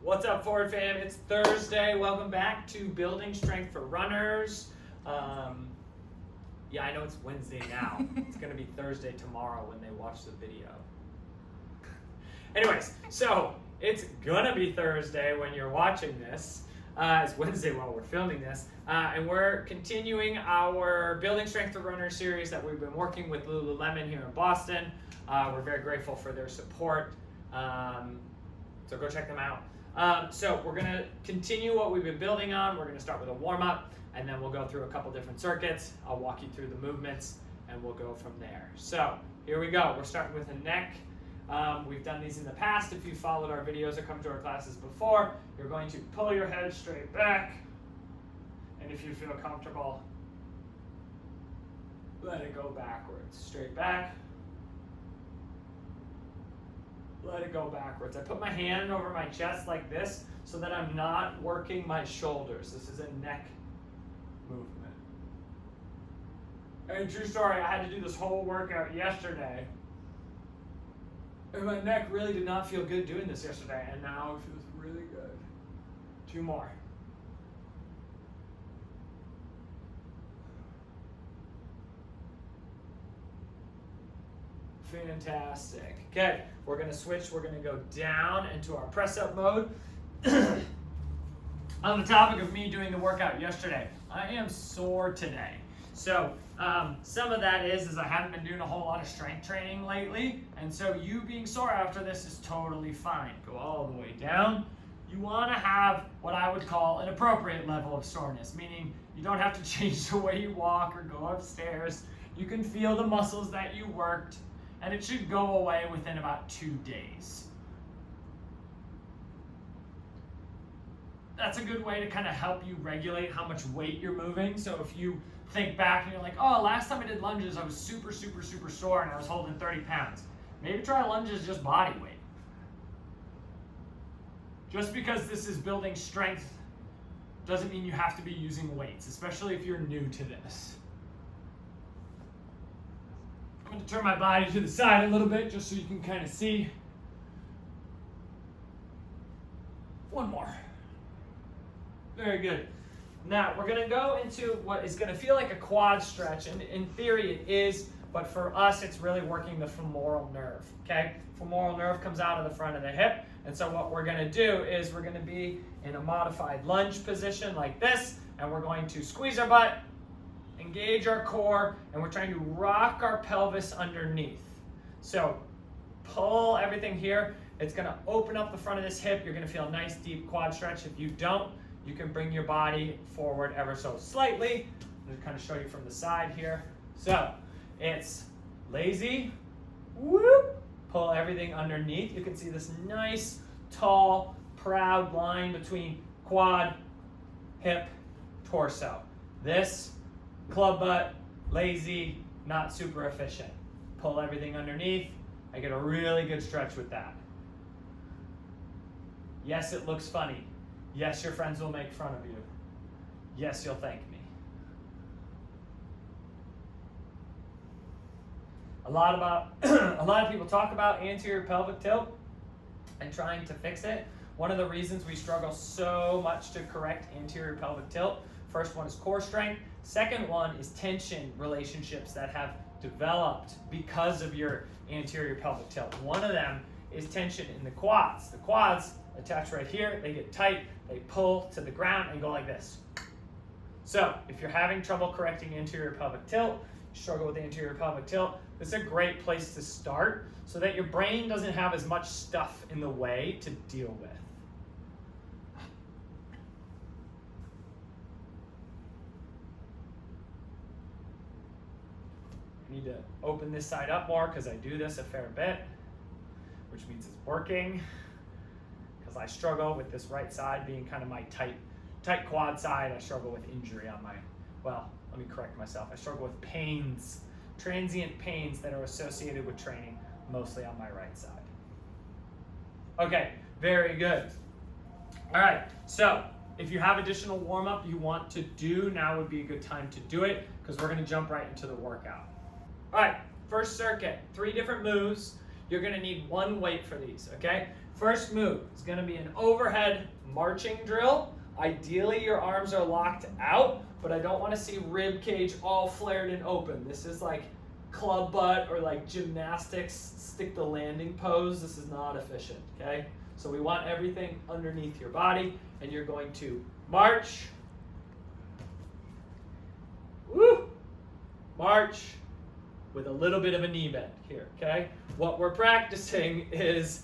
What's up, Forward fam? It's Thursday. Welcome back to Building Strength for Runners. Yeah, I know it's Wednesday now. It's going to be Thursday tomorrow when they watch the video. Anyways, so it's going to be Thursday when you're watching this. It's Wednesday while we're filming this. And we're continuing our Building Strength for Runners series that we've been working with Lululemon here in Boston. We're very grateful for their support. So go check them out. So we're going to continue what we've been building on. We're going to start with a warm-up, and then we'll go through a couple different circuits. I'll walk you through the movements, and we'll go from there. So here we go. We're starting with the neck. We've done these in the past. If you followed our videos or come to our classes before, you're going to pull your head straight back, and if you feel comfortable, let it go backwards. Straight back. Let it go backwards. I put my hand over my chest like this so that I'm not working my shoulders. This is a neck movement. And true story, I had to do this whole workout yesterday. And my neck really did not feel good doing this yesterday, and now it feels really good. 2 more. Fantastic. Okay, we're going to switch. We're going to go down into our press-up mode. On the topic of me doing the workout yesterday, I am sore today. So some of that is I haven't been doing a whole lot of strength training lately, and so you being sore after this is totally fine. Go all the way down. You want to have what I would call an appropriate level of soreness, meaning you don't have to change the way you walk or go upstairs. You can feel the muscles that you worked, and it should go away within about 2 days. That's a good way to kind of help you regulate how much weight you're moving. So if you think back and you're like, oh, last time I did lunges, I was super sore and I was holding 30 pounds. Maybe try lunges just body weight. Just because this is building strength doesn't mean you have to be using weights, especially if you're new to this. I'm going to turn my body to the side a little bit just so you can kind of see. 1 more. Very good. Now we're going to go into what is going to feel like a quad stretch, and in theory it is, but for us it's really working the femoral nerve. Okay? Femoral nerve comes out of the front of the hip, and so what we're going to do is we're going to be in a modified lunge position like this, and we're going to squeeze our butt, engage our core, and we're trying to rock our pelvis underneath. So pull everything here. It's going to open up the front of this hip. You're going to feel a nice deep quad stretch. If you don't, you can bring your body forward ever so slightly. I'm going to kind of show you from the side here. So it's lazy, whoop, pull everything underneath. You can see this nice, tall, proud line between quad, hip, torso. This club butt, lazy, not super efficient. Pull everything underneath. I get a really good stretch with that. Yes, it looks funny. Yes, your friends will make fun of you. Yes, you'll thank me. A lot of people talk about anterior pelvic tilt and trying to fix it. One of the reasons we struggle so much to correct anterior pelvic tilt, first one is core strength. Second one is tension relationships that have developed because of your anterior pelvic tilt. One of them is tension in the quads. The quads attach right here, they get tight, they pull to the ground and go like this. So if you're having trouble correcting anterior pelvic tilt, struggle with anterior pelvic tilt, this is a great place to start so that your brain doesn't have as much stuff in the way to deal with. I need to open this side up more because I do this a fair bit, which means it's working, because I struggle with this right side being kind of my tight quad side. I struggle with injury on my, well, let me correct myself. I struggle with pains, transient pains that are associated with training, mostly on my right side. Okay, very good. All right, so if you have additional warm-up you want to do, now would be a good time to do it, because we're going to jump right into the workout. All right, first circuit, 3 different moves. you're gonna need one weight for these, okay? First move is gonna be an overhead marching drill. Ideally, your arms are locked out, but I don't wanna see rib cage all flared and open. This is like club butt or like gymnastics, stick the landing pose. This is not efficient, okay? So we want everything underneath your body, and you're going to march, woo, march with a little bit of a knee bend here, okay? What we're practicing is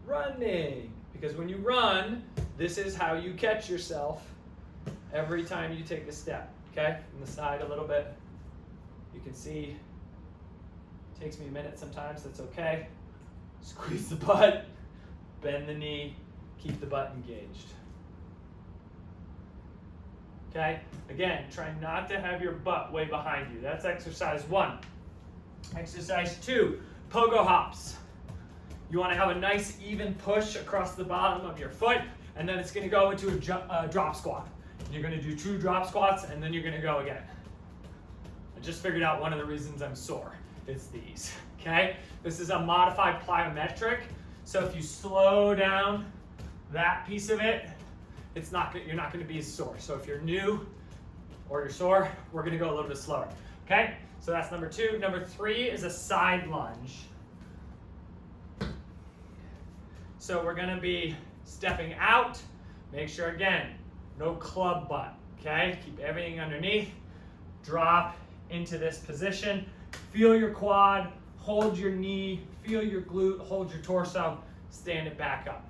running, because when you run, this is how you catch yourself every time you take a step, okay? From the side a little bit. You can see, it takes me a minute sometimes, that's okay. Squeeze the butt, bend the knee, keep the butt engaged. Okay? Again, try not to have your butt way behind you. That's exercise 1. Exercise 2, pogo hops. You want to have a nice even push across the bottom of your foot, and then it's going to go into a drop squat. You're going to do 2 drop squats, and then you're going to go again. I just figured out one of the reasons I'm sore. It's these, okay? This is a modified plyometric, so if you slow down that piece of it, you're not going to be as sore. So if you're new or you're sore, we're going to go a little bit slower, okay? So that's number 2. Number 3 is a side lunge. So we're going to be stepping out. Make sure, again, no club butt, okay? Keep everything underneath. Drop into this position. Feel your quad, hold your knee, feel your glute, hold your torso, stand it back up.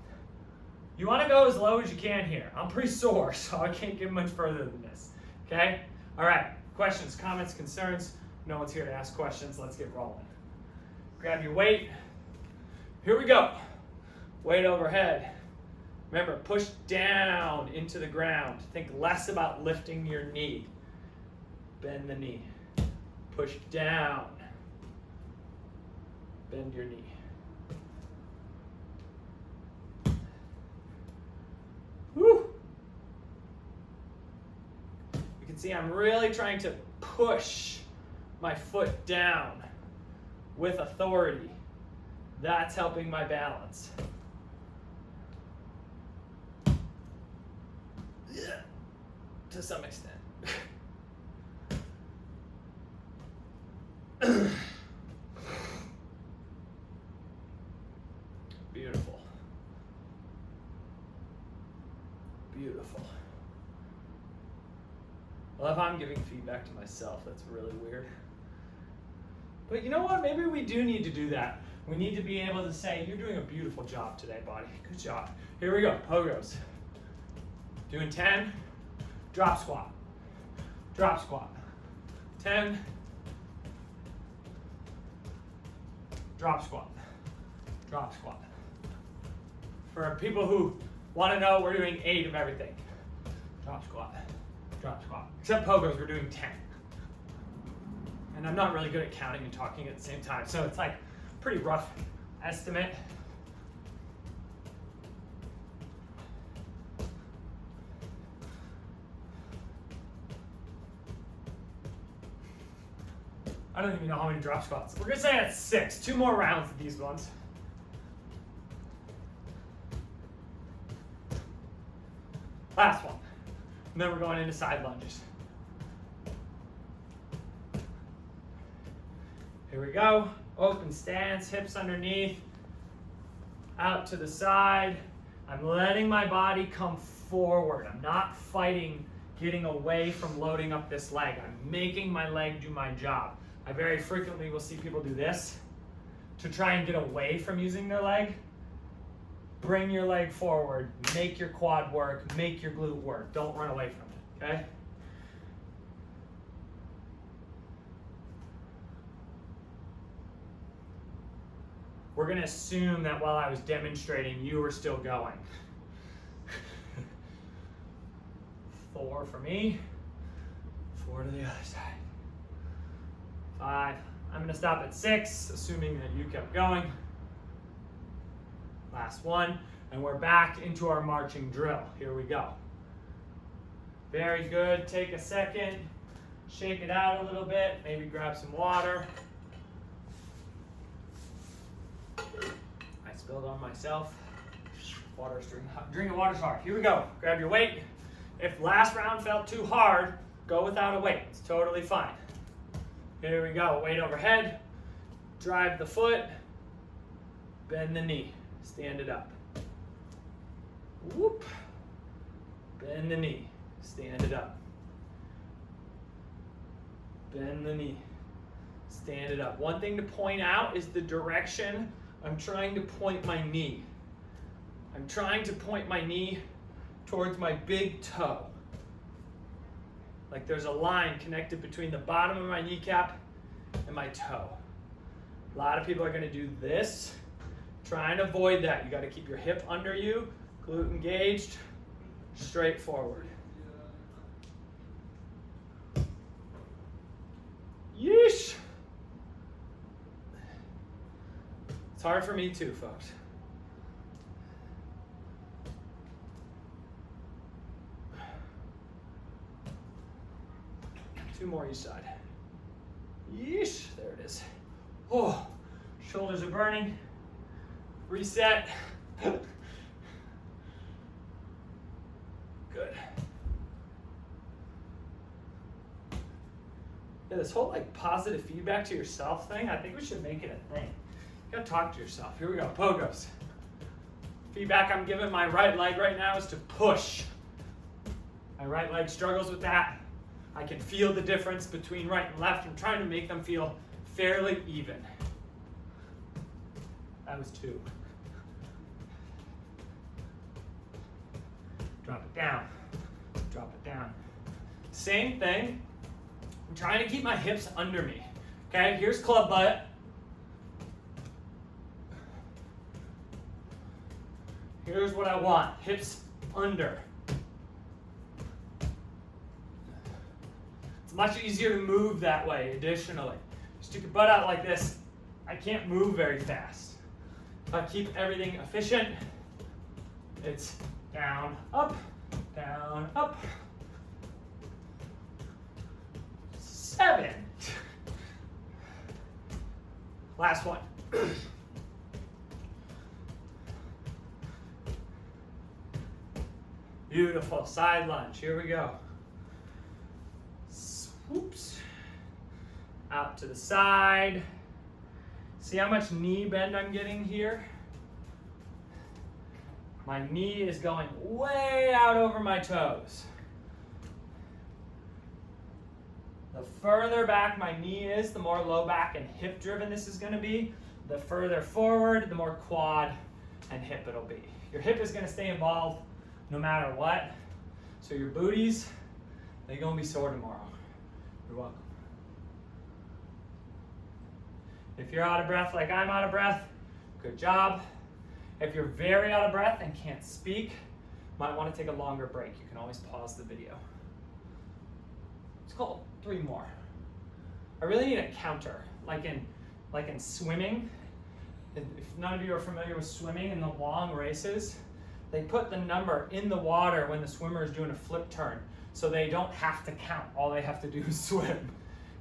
You want to go as low as you can here. I'm pretty sore, so I can't get much further than this, okay? All right, questions, comments, concerns? No one's here to ask questions. Let's get rolling. Grab your weight. Here we go. Weight overhead. Remember, push down into the ground. Think less about lifting your knee. Bend the knee. Push down. Bend your knee. Woo! You can see I'm really trying to push my foot down with authority. That's helping my balance. Yeah, to some extent. Beautiful. Beautiful. I love how I'm giving feedback to myself. That's really weird. But you know what? Maybe we do need to do that. We need to be able to say, you're doing a beautiful job today, body. Good job. Here we go, pogos. Doing 10, drop squat. Drop squat. 10, drop squat. Drop squat. For people who want to know, we're doing 8 of everything. Drop squat. Drop squat. Except pogos, we're doing 10. And I'm not really good at counting and talking at the same time, so it's like pretty rough estimate. I don't even know how many drop squats. We're gonna say that's 6. 2 more rounds of these ones. Last one. And then we're going into side lunges. Here we go. Open stance, hips underneath, out to the side. I'm letting my body come forward. I'm not fighting getting away from loading up this leg. I'm making my leg do my job. I very frequently will see people do this to try and get away from using their leg. Bring your leg forward, make your quad work, make your glute work. Don't run away from it, okay? We're going to assume that while I was demonstrating, you were still going. 4 for me, 4 to the other side. 5. I'm going to stop at 6, assuming that you kept going. Last one, and we're back into our marching drill. Here we go. Very good. Take a second, shake it out a little bit, maybe grab some water. Spilled on myself. Drinking water's hard. Here we go. Grab your weight. If last round felt too hard, go without a weight. It's totally fine. Here we go. Weight overhead. Drive the foot. Bend the knee. Stand it up. Whoop. Bend the knee. Stand it up. Bend the knee. Stand it up. One thing to point out is the direction I'm trying to point my knee. I'm trying to point my knee towards my big toe. Like there's a line connected between the bottom of my kneecap and my toe. A lot of people are going to do this. Try and avoid that. You got to keep your hip under you, glute engaged, straight forward. Yeesh. It's hard for me too, folks. Two more each side. Yeesh, there it is. Oh, shoulders are burning. Reset. Good. Yeah, this whole like positive feedback to yourself thing, I think we should make it a thing. You gotta talk to yourself. Here we go, pogos. Feedback I'm giving my right leg right now is to push. My right leg struggles with that. I can feel the difference between right and left. I'm trying to make them feel fairly even. That was 2. Drop it down. Drop it down. Same thing. I'm trying to keep my hips under me. Okay, here's club butt. Here's what I want. Hips under. It's much easier to move that way, additionally. Stick your butt out like this. I can't move very fast. If I keep everything efficient, it's down, up, down, up. 7. Last one. Beautiful, side lunge, here we go. Swoops, out to the side. See how much knee bend I'm getting here? My knee is going way out over my toes. The further back my knee is, the more low back and hip driven this is gonna be. The further forward, the more quad and hip it'll be. Your hip is gonna stay involved no matter what. So your booties, they're gonna be sore tomorrow. You're welcome. If you're out of breath like I'm out of breath, good job. If you're very out of breath and can't speak, might want to take a longer break. You can always pause the video. It's called 3 more. I really need a counter, like in swimming. If none of you are familiar with swimming in the long races, they put the number in the water when the swimmer is doing a flip turn, so they don't have to count. All they have to do is swim.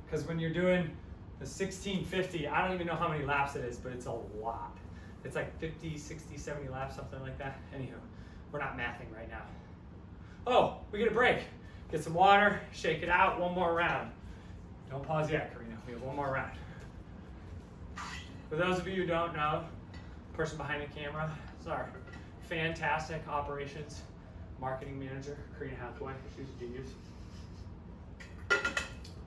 Because when you're doing the 1650, I don't even know how many laps it is, but it's a lot. It's like 50, 60, 70 laps, something like that. Anywho, we're not mathing right now. Oh, we get a break. Get some water, shake it out, one more round. Don't pause yet, Karina. We have one more round. For those of you who don't know, the person behind the camera is our fantastic operations marketing manager, Karina Hathaway. She's a genius.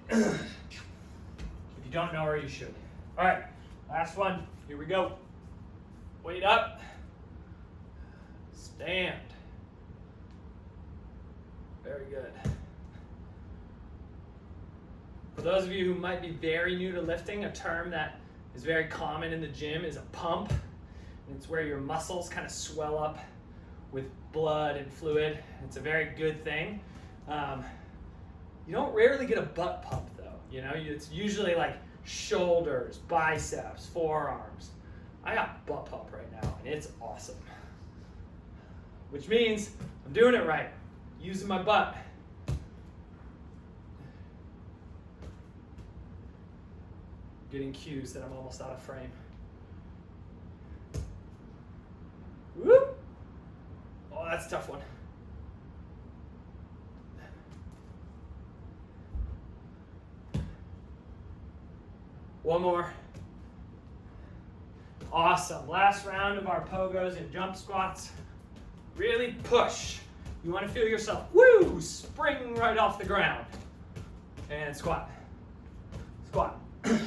If you don't know her, you should. All right, last one. Here we go. Weight up. Stand. Very good. For those of you who might be very new to lifting, a term that is very common in the gym is a pump. And it's where your muscles kind of swell up with blood and fluid. It's a very good thing. You don't rarely get a butt pump though. You know, it's usually like shoulders, biceps, forearms. I got butt pump right now and it's awesome. Which means I'm doing it right, using my butt. Getting cues that I'm almost out of frame. that's a tough one. One more. Awesome. Last round of our pogos and jump squats. Really push. You want to feel yourself, woo, spring right off the ground. And squat. Squat. You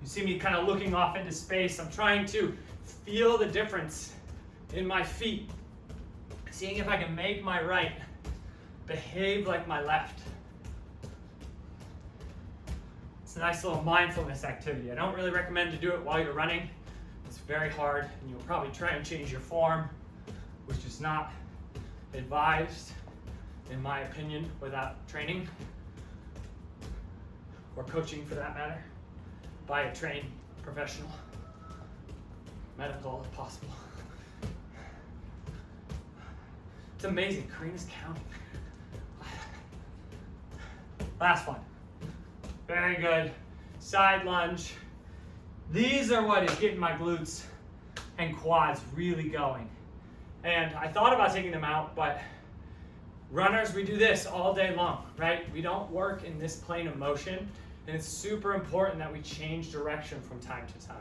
see me kind of looking off into space. I'm trying to feel the difference in my feet. Seeing if I can make my right behave like my left. It's a nice little mindfulness activity. I don't really recommend to do it while you're running. It's very hard, and you'll probably try and change your form, which is not advised, in my opinion, without training, or coaching for that matter, by a trained professional, medical if possible. It's amazing, Karina's counting. Last one. Very good. Side lunge. These are what is getting my glutes and quads really going. And I thought about taking them out, but runners, we do this all day long, right? We don't work in this plane of motion, and it's super important that we change direction from time to time.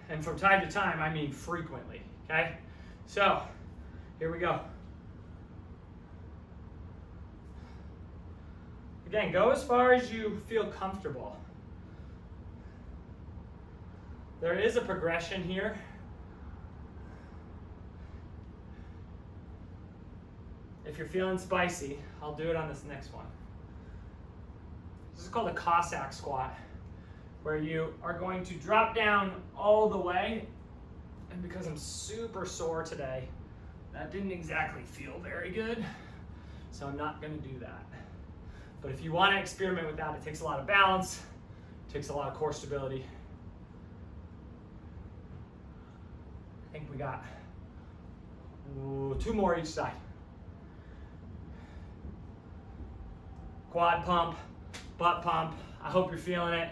And from time to time, I mean frequently, okay? So, here we go. Again, go as far as you feel comfortable. There is a progression here. If you're feeling spicy, I'll do it on this next one. This is called a Cossack squat, where you are going to drop down all the way. And because I'm super sore today, that didn't exactly feel very good, so I'm not going to do that. But if you want to experiment with that, it takes a lot of balance, it takes a lot of core stability. I think we got 2 more each side. Quad pump, butt pump. I hope you're feeling it.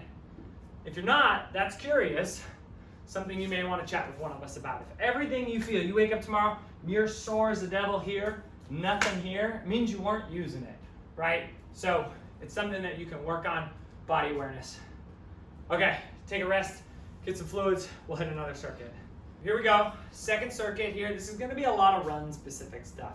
If you're not, that's curious. Something you may want to chat with one of us about. If everything you feel, you wake up tomorrow, you're sore as the devil here, nothing here, it means you weren't using it, right? So it's something that you can work on, body awareness. Okay, take a rest, get some fluids, we'll hit another circuit. Here we go, second circuit here. This is gonna be a lot of run specific stuff.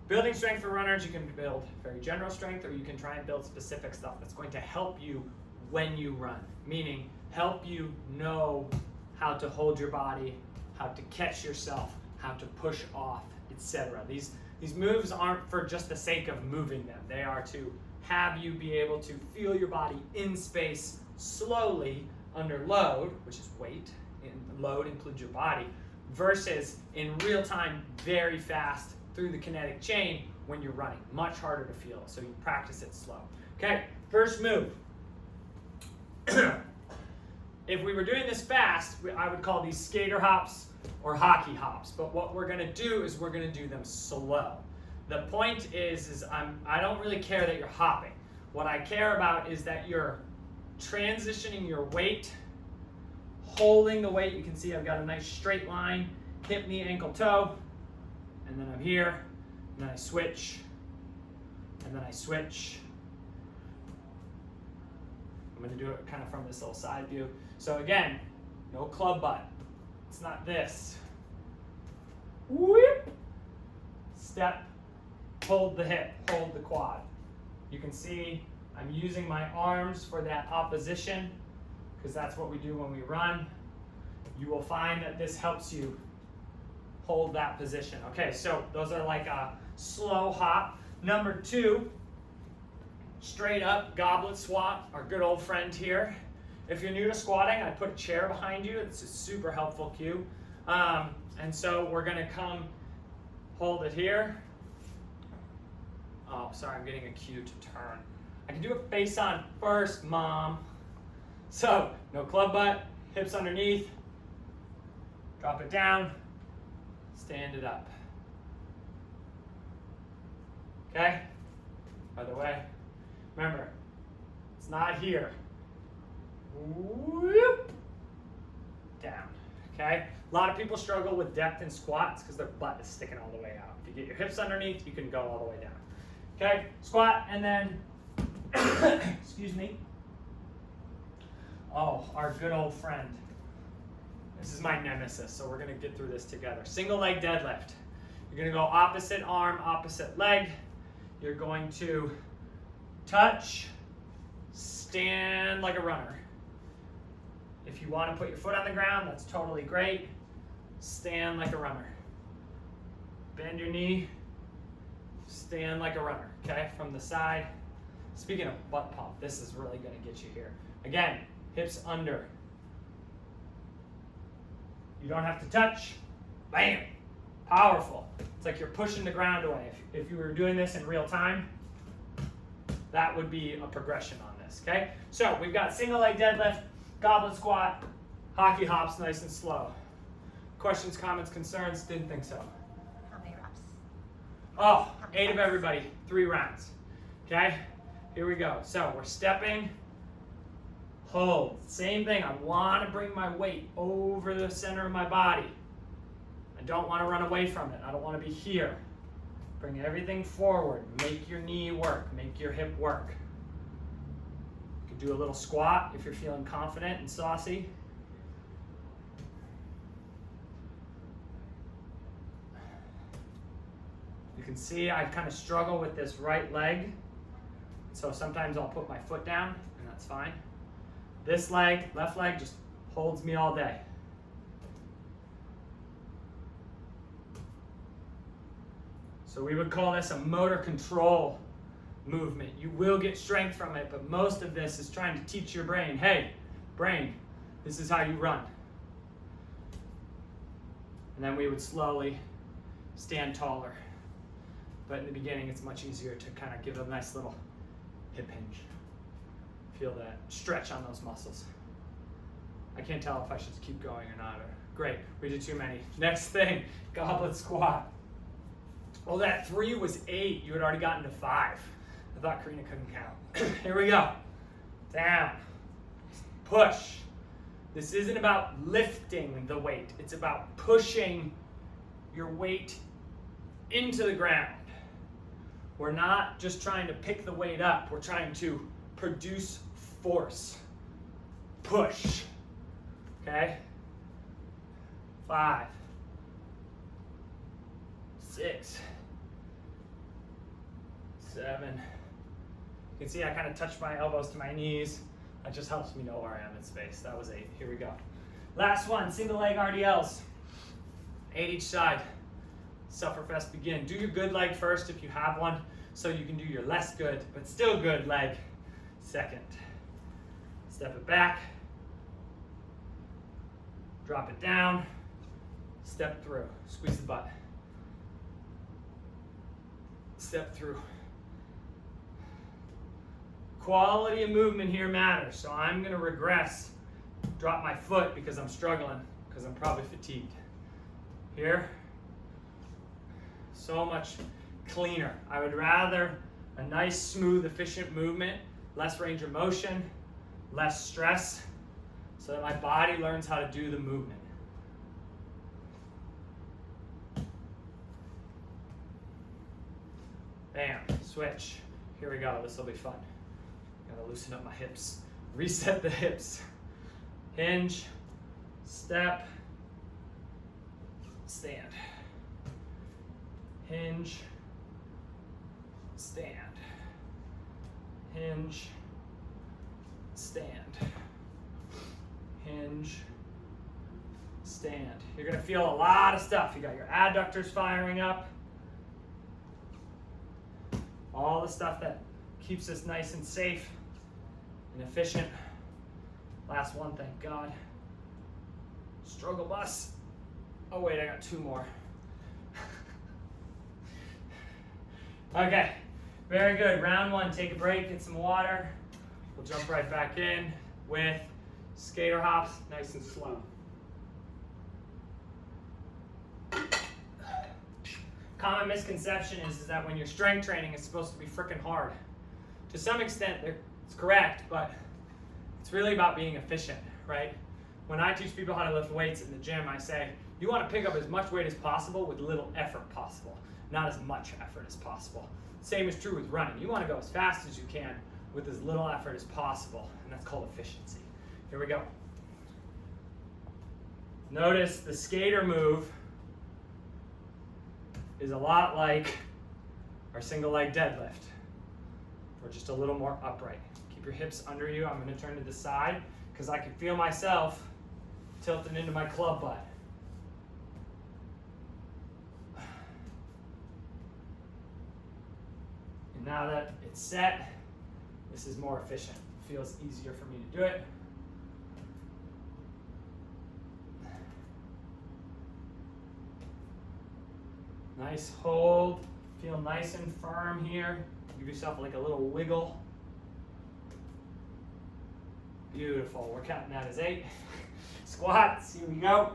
Building strength for runners, you can build very general strength, or you can try and build specific stuff that's going to help you when you run, meaning help you know how to hold your body, how to catch yourself, how to push off, etc. These moves aren't for just the sake of moving them. They are to have you be able to feel your body in space slowly under load, which is weight, and load includes your body, versus in real time, very fast through the kinetic chain when you're running. Much harder to feel, so you practice it slow. Okay, first move. If we were doing this fast, I would call these skater hops or hockey hops. But what we're gonna do is we're gonna do them slow. The point is I don't really care that you're hopping. What I care about is that you're transitioning your weight, holding the weight. You can see I've got a nice straight line, hip, knee, ankle, toe, and then I'm here, and then I switch, and then I switch. I'm gonna do it kind of from this little side view. So again, no club butt. It's not this. Whip. Step, hold the hip, hold the quad. You can see I'm using my arms for that opposition, because that's what we do when we run. You will find that this helps you hold that position. Okay, so those are like a slow hop. Number 2, straight up goblet squat, our good old friend here. If you're new to squatting, I put a chair behind you. It's a super helpful cue. And so we're gonna come hold it here. Oh, sorry, I'm getting a cue to turn. I can do it face on first, Mom. So, no club butt, hips underneath, drop it down, stand it up. Okay? By the way, remember, it's not here. Whoop. Down. Okay? A lot of people struggle with depth in squats because their butt is sticking all the way out. If you get your hips underneath, you can go all the way down. Okay? Squat and then, excuse me. Oh, our good old friend. This is my nemesis, so we're going to get through this together. Single leg deadlift. You're going to go opposite arm, opposite leg. You're going to touch, stand like a runner. If you want to put your foot on the ground, that's totally great. Stand like a runner. Bend your knee, stand like a runner, okay? From the side. Speaking of butt pump, this is really going to get you here. Again, hips under. You don't have to touch. Bam! Powerful. It's like you're pushing the ground away. If you were doing this in real time, that would be a progression on this, okay? So we've got single leg deadlift, goblet squat, hockey hops, nice and slow. Questions, comments, concerns? Didn't think so. How many reps? Oh, 8 of everybody, 3 rounds, okay? Here we go. So we're stepping, hold. Same thing, I want to bring my weight over the center of my body. I don't want to run away from it. I don't want to be here. Bring everything forward. Make your knee work. Make your hip work. You can do a little squat if you're feeling confident and saucy. You can see I kind of struggle with this right leg. So sometimes I'll put my foot down, and that's fine. This leg, left leg, just holds me all day. So we would call this a motor control movement. You will get strength from it, but most of this is trying to teach your brain, hey, brain, this is how you run. And then we would slowly stand taller. But in the beginning, it's much easier to kind of give a nice little hip hinge. Feel that stretch on those muscles. I can't tell if I should keep going or not. Great, we did too many. Next thing, goblet squat. Well, that 3 was 8. You had already gotten to 5. I thought Karina couldn't count. Here we go. Down. Push. This isn't about lifting the weight. It's about pushing your weight into the ground. We're not just trying to pick the weight up. We're trying to produce force. Push. Okay? 5, 6, 7. You can see I kind of touch my elbows to my knees. That just helps me know where I am in space. That was 8. Here we go. Last one, single leg RDLs. 8 each side. Sufferfest begin. Do your good leg first if you have one, so you can do your less good, but still good leg second. Step it back. Drop it down. Step through. Squeeze the butt. Step through. Quality of movement here matters, so I'm going to regress, drop my foot because I'm struggling, because I'm probably fatigued. Here, so much cleaner. I would rather a nice, smooth, efficient movement, less range of motion, less stress, so that my body learns how to do the movement. Bam, switch. Here we go, this will be fun. Gotta loosen up my hips. Reset the hips. Hinge, step, stand. Hinge, stand. Hinge, stand. Hinge, stand. You're gonna feel a lot of stuff. You got your adductors firing up. All the stuff that keeps us nice and safe and efficient. Last one, thank God. Struggle bus. Oh wait, I got 2 more. Okay, very good. Round 1, take a break, get some water. We'll jump right back in with skater hops, nice and slow. Common misconception is that when you're strength training, it's supposed to be freaking hard. To some extent, it's correct, but It's really about being efficient, right? When I teach people how to lift weights in the gym, I say, you want to pick up as much weight as possible with little effort possible, not as much effort as possible. Same is true with running. You want to go as fast as you can with as little effort as possible, and that's called efficiency. Here we go. Notice the skater move is a lot like our single leg deadlift. We're just a little more upright. Keep your hips under you. I'm going to turn to the side because I can feel myself tilting into my club butt. And now that it's set, this is more efficient. It feels easier for me to do it. Nice hold. Feel nice and firm here. Give yourself like a little wiggle. Beautiful. We're counting that as 8. Squats. Here we go.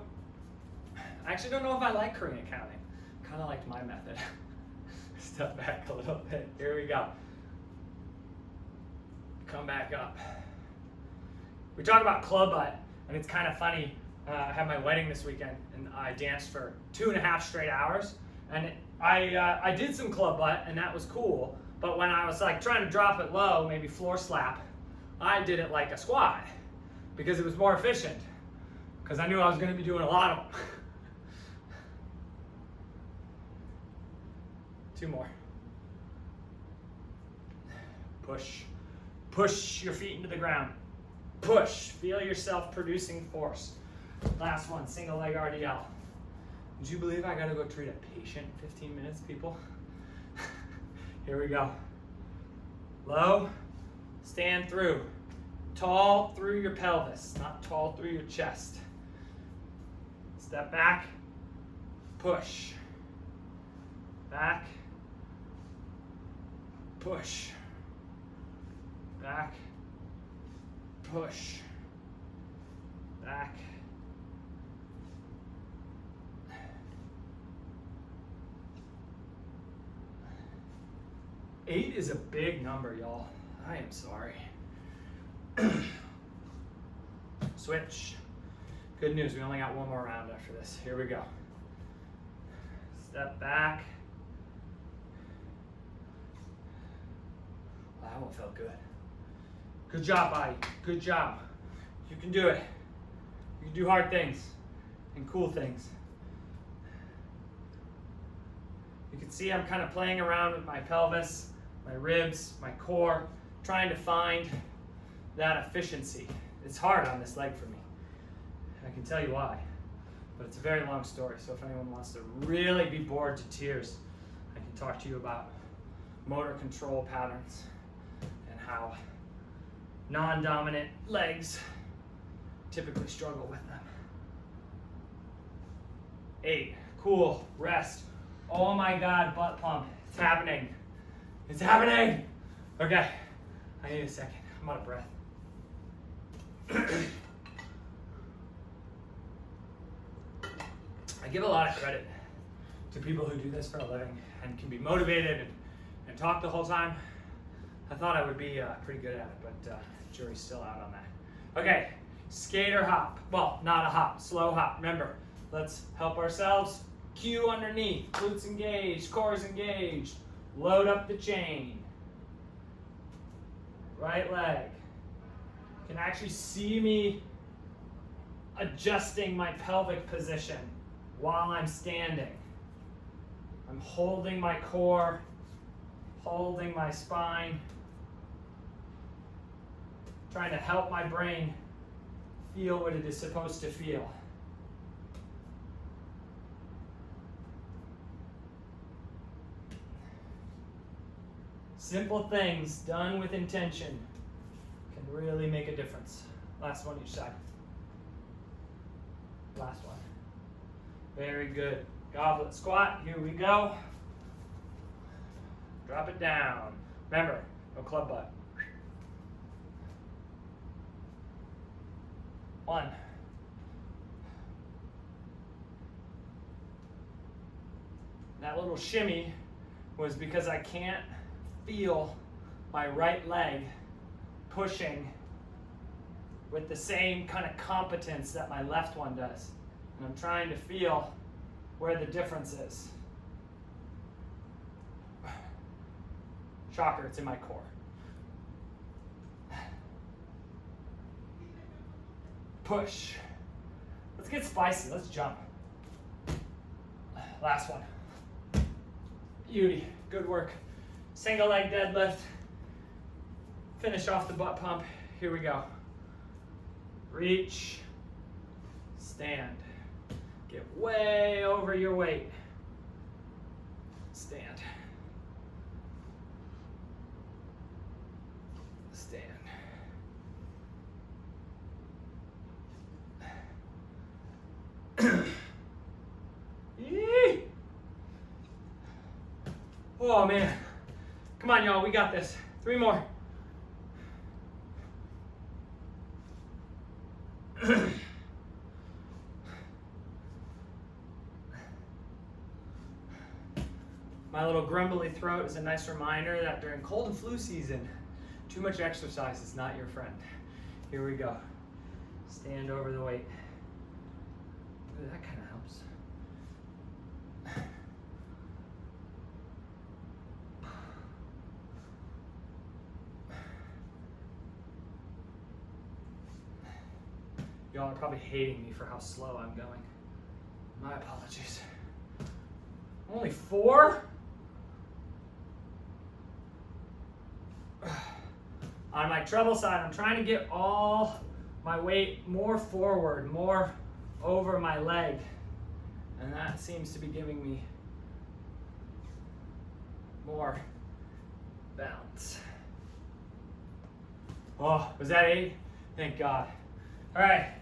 I actually don't know if I like Korean counting. Kind of like my method. Step back a little bit. Here we go. Come back up. We talk about club butt, and it's kind of funny. I had my wedding this weekend, and I danced for 2.5 straight hours. And I did some club butt, and that was cool. But when I was like trying to drop it low, maybe floor slap, I did it like a squat because it was more efficient. Because I knew I was going to be doing a lot of them. 2 more. Push. Push your feet into the ground. Push. Feel yourself producing force. Last one, single leg RDL. Would you believe I gotta go treat a patient in 15 minutes, people? Here we go. Low, stand through. Tall through your pelvis, not tall through your chest. Step back, push. Back, push. Back, push. Back. Eight is a big number, y'all. I am sorry. Switch. Good news, we only got 1 more round after this. Here we go. Step back. Wow, that one felt good. Good job, body. Good job. You can do it. You can do hard things and cool things. You can see I'm kind of playing around with my pelvis, my ribs, my core, trying to find that efficiency. It's hard on this leg for me. I can tell you why, but it's a very long story. So if anyone wants to really be bored to tears, I can talk to you about motor control patterns and how non-dominant legs typically struggle with them. 8, cool, rest. Oh my God, butt pump. It's happening. It's happening. Okay, I need a second. I'm out of breath. I give a lot of credit to people who do this for a living and can be motivated and talk the whole time. I thought I would be pretty good at it, but jury's still out on that. Okay, skater hop. Well, not a hop, slow hop. Remember, let's help ourselves. Cue underneath, glutes engaged, cores engaged. Load up the chain. Right leg. You can actually see me adjusting my pelvic position while I'm standing. I'm holding my core, holding my spine, trying to help my brain feel what it is supposed to feel. Simple things done with intention can really make a difference. Last one each side. Last one. Very good. Goblet squat. Here we go. Drop it down. Remember, no club butt. 1. That little shimmy was because I can't feel my right leg pushing with the same kind of competence that my left one does. And I'm trying to feel where the difference is. Shocker, it's in my core. Push. Let's get spicy, let's jump. Last one. Beauty, good work. Single leg deadlift. Finish off the butt pump. Here we go. Reach, stand. Get way over your weight. Stand. Stand. Yee! Oh man. Come on y'all, we got this. 3 more. My little grumbly throat is a nice reminder that during cold and flu season, too much exercise is not your friend. Here we go. Stand over the weight. Ooh, that kind of helps. Y'all are probably hating me for how slow I'm going. My apologies. Only 4? On my treble side, I'm trying to get all my weight more forward, more over my leg. And that seems to be giving me more bounce. Oh, was that 8? Thank God. All right,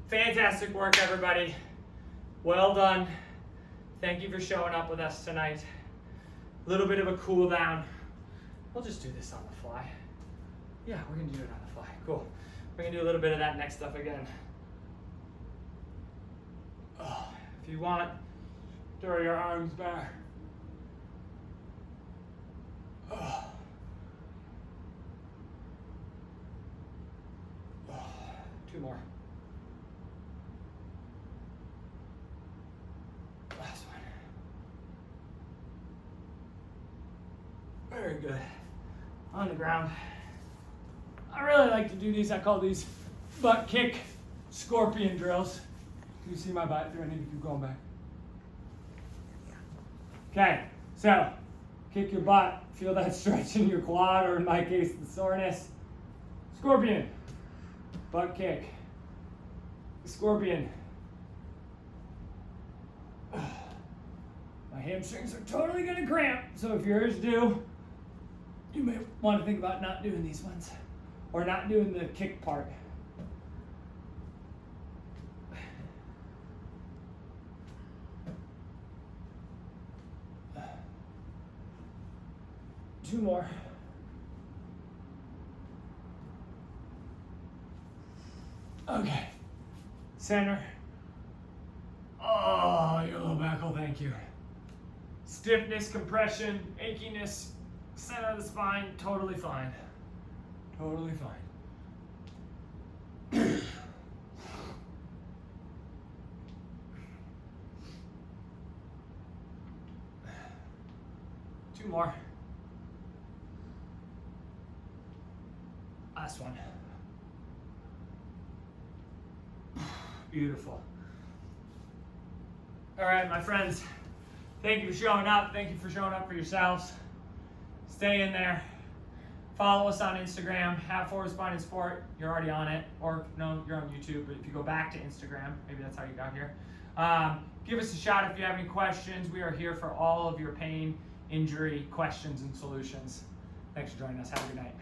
fantastic work, everybody. Well done. Thank you for showing up with us tonight. A little bit of a cool down. We'll just do this on the fly. Yeah, we're gonna do it on the fly. Cool. We're gonna do a little bit of that next up again. Oh, if you want, throw your arms back. Oh. Oh. 2 more. Last one. Very good. On the ground. I really like to do these. I call these butt kick scorpion drills. Do you see my butt? Do I need to keep going back? Okay, so kick your butt. Feel that stretch in your quad, or in my case, the soreness. Scorpion. Butt kick. Scorpion. My hamstrings are totally gonna cramp, so if yours do, you may want to think about not doing these ones, or not doing the kick part. Two more. Okay. Center. Oh, your low back, oh, thank you. Stiffness, compression, achiness, center of the spine, totally fine. Totally fine. 2 more. Last one. Beautiful. All right, my friends, thank you for showing up. Thank you for showing up for yourselves. Stay in there. Follow us on Instagram, @ForwardSpine&Sport. You're already on it, or no, you're on YouTube, but if you go back to Instagram, maybe that's how you got here. Give us a shout if you have any questions. We are here for all of your pain, injury, questions, and solutions. Thanks for joining us. Have a good night.